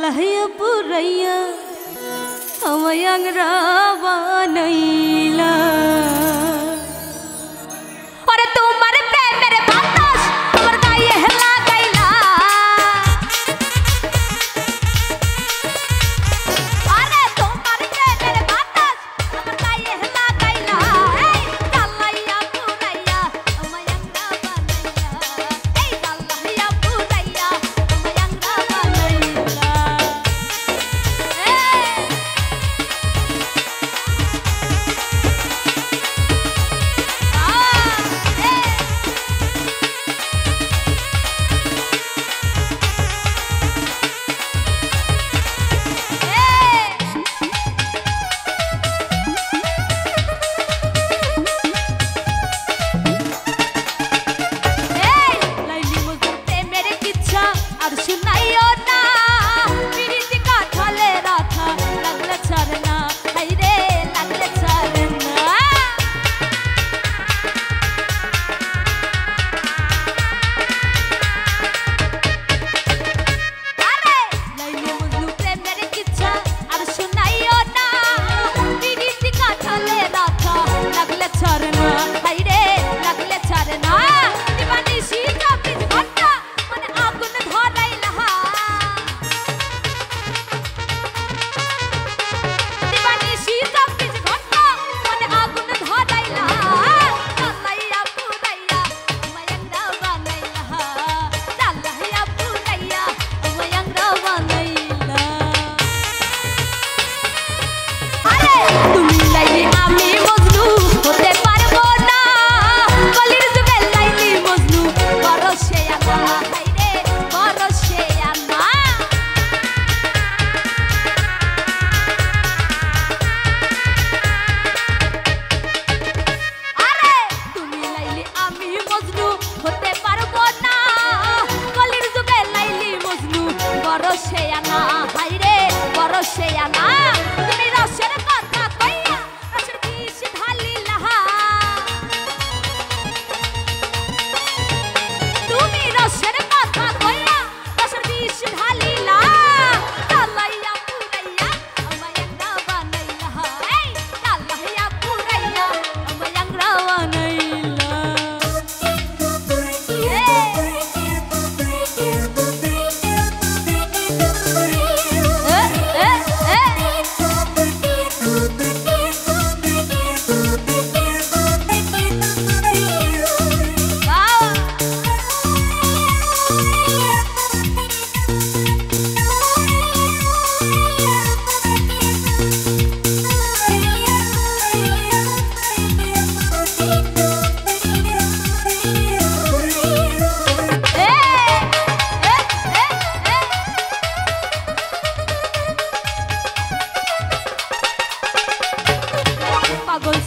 Dalahya puraya amayang ravanayla Ore tumar premer batas amar gaye lagaila Are tumar premer batas amar gaye lagaila ei dalahya puraya amayang ravanayla ei dalahya puraya amayang ravanayla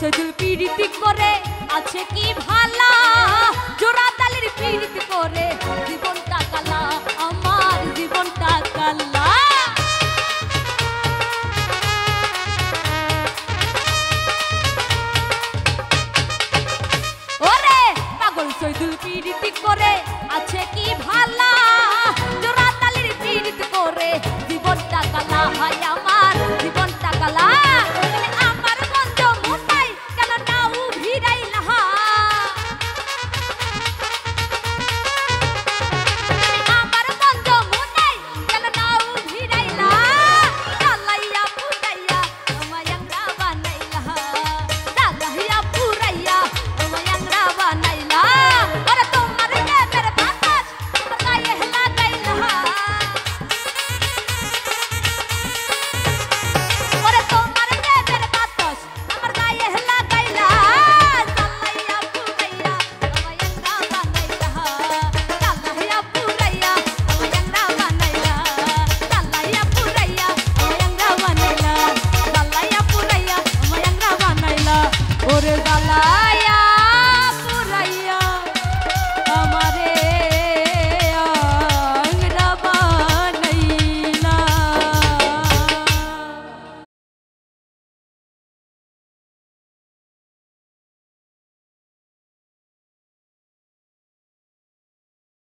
সজল পীড়িত করে আছে কি ভালা জোড়া তালের পীড়িত করে জীবনটা কালা আমার জীবনটা কালা ওরে পাগল সজল পীড়িত করে আছে কি ভালা জোড়া তালের পীড়িত করে জীবনটা কালা হয় আমার জীবনটা কালা Ore dala